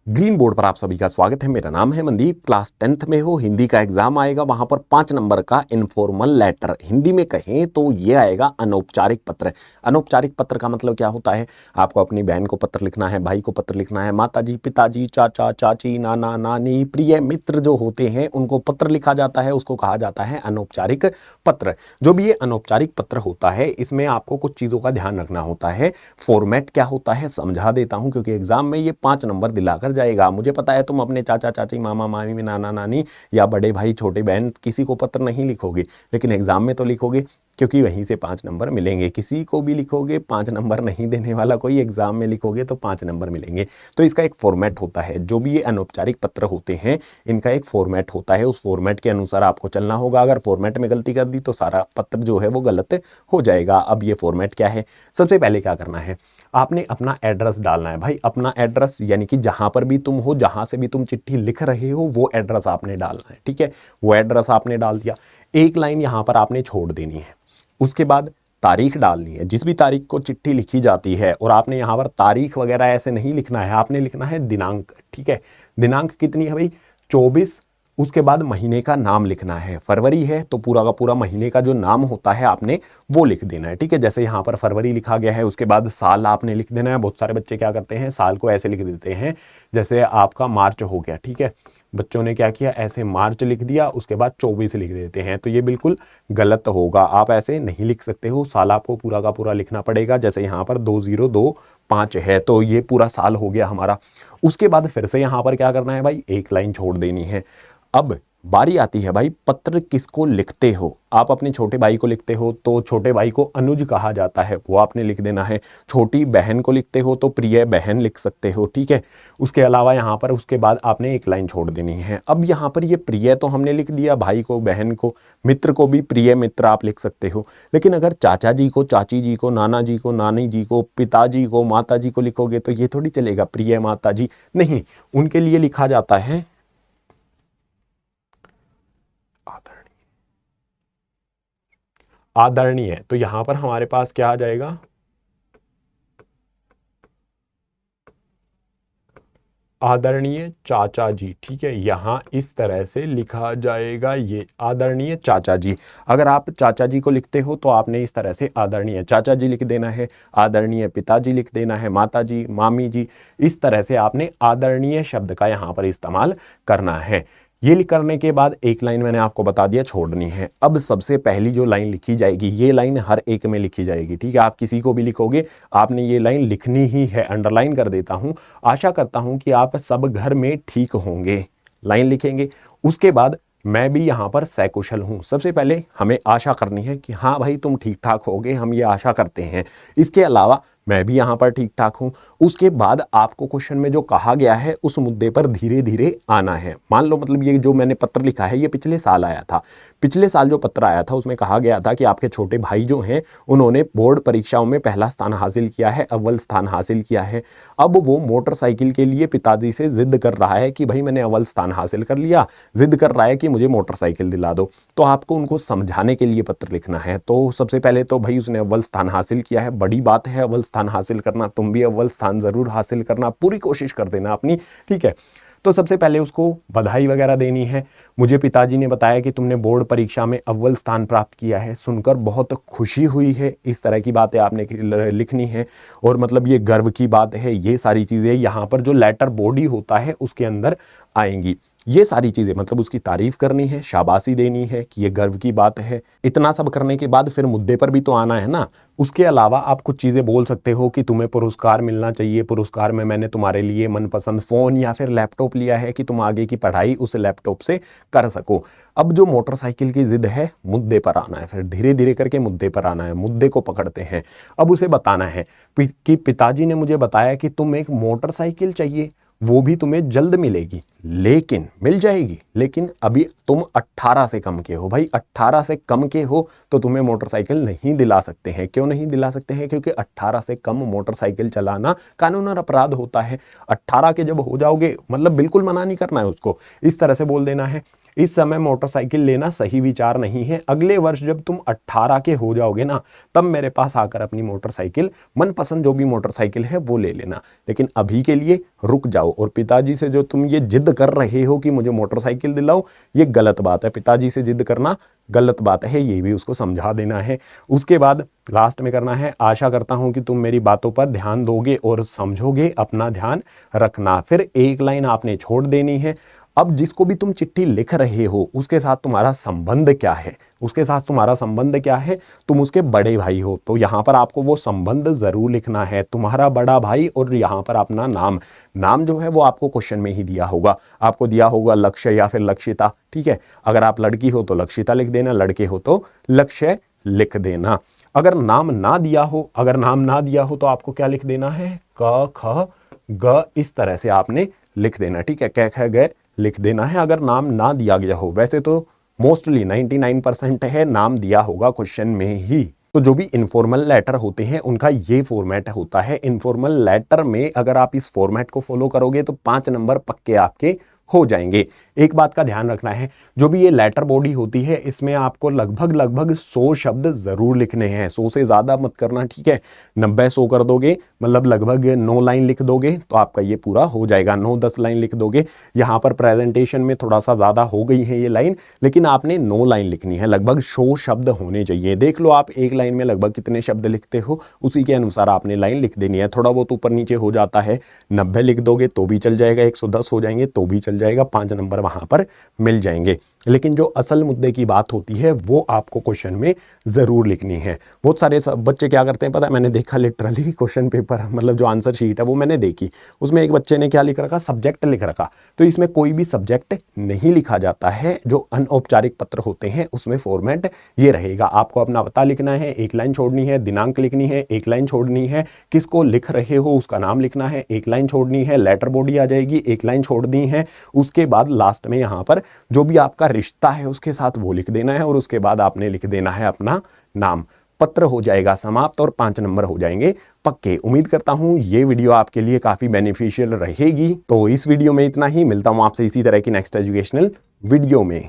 Green board पर आप सभी का स्वागत है। मेरा नाम है मनदीप। क्लास 10th में हो, हिंदी का एग्जाम आएगा, वहां पर 5 नंबर का इनफॉर्मल लेटर, हिंदी में कहें तो ये आएगा अनौपचारिक पत्र। अनौपचारिक पत्र का मतलब क्या होता है? आपको अपनी बहन को पत्र लिखना है, भाई को पत्र लिखना है, माताजी, पिताजी, चाचा, चाची, नाना, नानी, प्रिय मित्र जो होते हैं उनको पत्र लिखा जाता है, उसको कहा जाता है अनौपचारिक पत्र। जो भी ये अनौपचारिक पत्र होता है, इसमें आपको कुछ चीजों का ध्यान रखना होता है। फॉर्मेट क्या होता है समझा देता हूं, क्योंकि एग्जाम में ये 5 नंबर दिलाकर जाएगा। मुझे पता है तुम अपने चाचा, चाची, मामा, मामी, नाना, नानी या बड़े भाई, छोटे बहन किसी को पत्र नहीं लिखोगे, लेकिन एग्जाम में तो लिखोगे, क्योंकि वहीं से 5 नंबर मिलेंगे। किसी को भी लिखोगे, 5 नंबर नहीं देने वाला कोई, एग्जाम में लिखोगे तो 5 नंबर मिलेंगे। तो इसका एक फॉर्मेट होता है। जो भी ये अनौपचारिक पत्र होते हैं, इनका एक फॉर्मेट होता है। उस फॉर्मेट के अनुसार आपको चलना होगा। अगर फॉर्मेट में गलती कर दी तो सारा पत्र जो है वो गलत हो जाएगा। अब ये फॉर्मेट क्या है? सबसे पहले क्या करना है, आपने अपना एड्रेस डालना है। भाई अपना एड्रेस यानी कि जहां पर भी तुम हो, जहां से भी तुम चिट्ठी लिख रहे हो, वो एड्रेस आपने डालना है। ठीक है, वो एड्रेस आपने डाल दिया। एक लाइन यहां पर आपने छोड़ देनी है। उसके बाद तारीख डालनी है। जिस भी तारीख को चिट्ठी लिखी जाती है, और आपने यहाँ पर तारीख वगैरह ऐसे नहीं लिखना है, आपने लिखना है दिनांक। ठीक है, दिनांक कितनी है भाई? 24। उसके बाद महीने का नाम लिखना है। फरवरी है तो पूरा का पूरा महीने का जो नाम होता है आपने वो लिख देना है। ठीक है, जैसे यहाँ पर फरवरी लिखा गया है, उसके बाद साल आपने लिख देना है। बहुत सारे बच्चे क्या करते हैं, साल को ऐसे लिख देते हैं जैसे आपका मार्च हो गया। ठीक है, बच्चों ने क्या किया, ऐसे मार्च लिख दिया, उसके बाद 24 लिख देते हैं, तो ये बिल्कुल गलत होगा। आप ऐसे नहीं लिख सकते हो। साल आपको पूरा का पूरा लिखना पड़ेगा। जैसे यहाँ पर 2025 है तो ये पूरा साल हो गया हमारा। उसके बाद फिर से यहाँ पर क्या करना है भाई, एक लाइन छोड़ देनी है। अब बारी आती है भाई, पत्र किसको लिखते हो? आप अपने छोटे भाई को लिखते हो तो छोटे भाई को अनुज कहा जाता है, वो आपने लिख देना है। छोटी बहन को लिखते हो तो प्रिय बहन लिख सकते हो। ठीक है, उसके अलावा यहाँ पर उसके बाद आपने एक लाइन छोड़ देनी है। अब यहाँ पर ये प्रिय तो हमने लिख दिया, भाई को, बहन को, मित्र को भी प्रिय मित्र आप लिख सकते हो। लेकिन अगर चाचा जी को चाची जी को, नाना जी को नानी जी को, पिताजी को माता जी को लिखोगे तो ये थोड़ी चलेगा, प्रिय माता जी नहीं, उनके लिए लिखा जाता है आदरणीय। तो यहां पर हमारे पास क्या आ जाएगा, आदरणीय चाचा जी। ठीक है, यहां इस तरह से लिखा जाएगा, ये आदरणीय चाचा जी। अगर आप चाचा जी को लिखते हो तो आपने इस तरह से आदरणीय चाचा जी लिख देना है, आदरणीय पिताजी लिख देना है, माता जी, मामी जी, इस तरह से आपने आदरणीय शब्द का यहां पर इस्तेमाल करना है। ये करने के बाद एक लाइन मैंने आपको बता दिया छोड़नी है। अब सबसे पहली जो लाइन लिखी जाएगी, ये लाइन हर एक में लिखी जाएगी। ठीक है, आप किसी को भी लिखोगे आपने ये लाइन लिखनी ही है। अंडरलाइन कर देता हूं। आशा करता हूं कि आप सब घर में ठीक होंगे। लाइन लिखेंगे। उसके बाद मैं भी यहाँ पर सकुशल हूँ। सबसे पहले हमें आशा करनी है कि हाँ भाई तुम ठीक ठाक होगे, हम ये आशा करते हैं। इसके अलावा मैं भी यहाँ पर ठीक ठाक हूँ। उसके बाद आपको क्वेश्चन में जो कहा गया है उस मुद्दे पर धीरे धीरे आना है। मान लो मतलब ये जो मैंने पत्र लिखा है ये पिछले साल आया था। पिछले साल जो पत्र आया था उसमें कहा गया था कि आपके छोटे भाई जो हैं उन्होंने बोर्ड परीक्षाओं में पहला स्थान हासिल किया है, अव्वल स्थान हासिल किया है। अब वो मोटरसाइकिल के लिए पिताजी से जिद कर रहा है कि भाई मैंने अव्वल स्थान हासिल कर लिया, जिद कर रहा है कि मुझे मोटरसाइकिल दिला दो। तो आपको उनको समझाने के लिए पत्र लिखना है। तो सबसे पहले तो भाई उसने अव्वल स्थान हासिल किया है, बड़ी बात है अव्वल स्थान हासिल करना। तुम भी अव्वल स्थान जरूर हासिल करना, पूरी कोशिश कर देना अपनी। ठीक है, तो सबसे पहले उसको बधाई वगैरह देनी है। मुझे पिताजी ने बताया कि तुमने बोर्ड परीक्षा में अव्वल स्थान प्राप्त किया है, सुनकर बहुत खुशी हुई है। इस तरह की बातें आपने लिखनी है। और मतलब ये गर्व की बात है। ये सारी चीज़ें यहाँ पर जो लेटर बॉडी होता है उसके अंदर आएंगी। ये सारी चीज़ें मतलब उसकी तारीफ करनी है, शाबाशी देनी है कि ये गर्व की बात है। इतना सब करने के बाद फिर मुद्दे पर भी तो आना है ना। उसके अलावा आप कुछ चीज़ें बोल सकते हो कि तुम्हें पुरस्कार मिलना चाहिए, पुरस्कार में मैंने तुम्हारे लिए मनपसंद फ़ोन या फिर लैपटॉप लिया है कि तुम आगे की पढ़ाई उस लैपटॉप से कर सको। अब जो मोटरसाइकिल की जिद है, मुद्दे पर आना है। फिर धीरे धीरे करके मुद्दे पर आना है। मुद्दे को पकड़ते हैं। अब उसे बताना है कि पिताजी ने मुझे बताया कि तुम एक मोटरसाइकिल चाहिए, वो भी तुम्हें जल्द मिलेगी, लेकिन मिल जाएगी, लेकिन अभी तुम 18 से कम के हो। भाई 18 से कम के हो तो तुम्हें मोटरसाइकिल नहीं दिला सकते हैं। क्यों नहीं दिला सकते हैं? क्योंकि 18 से कम मोटरसाइकिल चलाना कानूनन अपराध होता है। 18 के जब हो जाओगे मतलब बिल्कुल मना नहीं करना है उसको, इस तरह से बोल देना है इस समय मोटरसाइकिल लेना सही विचार नहीं है। अगले वर्ष जब तुम 18 के हो जाओगे ना, तब मेरे पास आकर अपनी मोटरसाइकिल, मनपसंद जो भी मोटरसाइकिल है वो ले लेना, लेकिन अभी के लिए रुक जाओ। और पिताजी से जो तुम ये जिद कर रहे हो कि मुझे मोटरसाइकिल दिलाओ, ये गलत बात है। पिताजी से जिद करना गलत बात है, ये भी उसको समझा देना है। उसके बाद लास्ट में करना है, आशा करता हूं कि तुम मेरी बातों पर ध्यान दोगे और समझोगे, अपना ध्यान रखना। फिर एक लाइन आपने छोड़ देनी है। अब जिसको भी तुम चिट्ठी लिख रहे हो उसके साथ तुम्हारा संबंध क्या है, उसके साथ तुम्हारा संबंध क्या है, तुम उसके बड़े भाई हो तो यहाँ पर आपको वो संबंध जरूर लिखना है, तुम्हारा बड़ा भाई, और यहाँ पर अपना नाम। नाम जो है वो आपको क्वेश्चन में ही दिया होगा, आपको दिया होगा लक्ष्य या फिर लक्षिता, ठीक है। अगर आप लड़की हो तो लक्षिता लिख देना, लड़के हो तो लक्ष्य लिख देना। अगर नाम ना दिया हो, अगर नाम ना दिया हो तो आपको क्या लिख देना है, क ख ग, इस तरह से आपने लिख देना, ठीक है। क ख ग लिख देना है अगर नाम ना दिया गया हो। वैसे तो मोस्टली 99% है नाम दिया होगा क्वेश्चन में ही। तो जो भी इनफॉर्मल लेटर होते हैं उनका ये फॉर्मेट होता है। इनफॉर्मल लेटर में अगर आप इस फॉर्मेट को फॉलो करोगे तो 5 नंबर पक्के आपके हो जाएंगे। एक बात का ध्यान रखना है, जो भी ये लेटर बॉडी होती है इसमें आपको लगभग 100 शब्द जरूर लिखने हैं, 100 से ज्यादा मत करना, ठीक है। 90-100 कर दोगे, मतलब लगभग 9 लाइन लिख दोगे तो आपका ये पूरा हो जाएगा। 9-10 लाइन लिख दोगे। यहाँ पर प्रेजेंटेशन में थोड़ा सा ज्यादा हो गई है ये लाइन, लेकिन आपने 9 लाइन लिखनी है, लगभग 100 शब्द होने चाहिए। देख लो आप एक लाइन में लगभग कितने शब्द लिखते हो, उसी के अनुसार आपने लाइन लिख देनी है। थोड़ा बहुत ऊपर नीचे हो जाता है, 90 लिख दोगे तो भी चल जाएगा, 110 हो जाएंगे तो भी चल जाएगा, 5 नंबर वहां पर मिल जाएंगे। लेकिन जो असल मुद्दे की बात होती है वो आपको क्वेश्चन में जरूर लिखनी है। बहुत सारे बच्चे क्या करते हैं पता है, मैंने देखा लिटरली क्वेश्चन पेपर, मतलब जो आंसर शीट है वो मैंने देखी, उसमें एक बच्चे ने क्या लिख रखा, सब्जेक्ट लिख रखा। तो इसमें कोई भी सब्जेक्ट नहीं लिखा जाता है। जो अनौपचारिक पत्र होते हैं उसमें फॉर्मेट ये रहेगा, आपको अपना पता लिखना है, एक लाइन छोड़नी है, दिनांक लिखनी है, एक लाइन छोड़नी है, किसको लिख रहे हो उसका नाम लिखना है, एक लाइन छोड़नी है, लेटर बॉडी आ जाएगी, एक लाइन छोड़नी है। उसके बाद लास्ट में यहाँ पर जो भी आपका रिश्ता है उसके साथ वो लिख देना है, और उसके बाद आपने लिख देना है अपना नाम। पत्र हो जाएगा समाप्त और 5 नंबर हो जाएंगे पक्के। उम्मीद करता हूं ये वीडियो आपके लिए काफी बेनिफिशियल रहेगी। तो इस वीडियो में इतना ही, मिलता हूं आपसे इसी तरह की नेक्स्ट एजुकेशनल वीडियो में।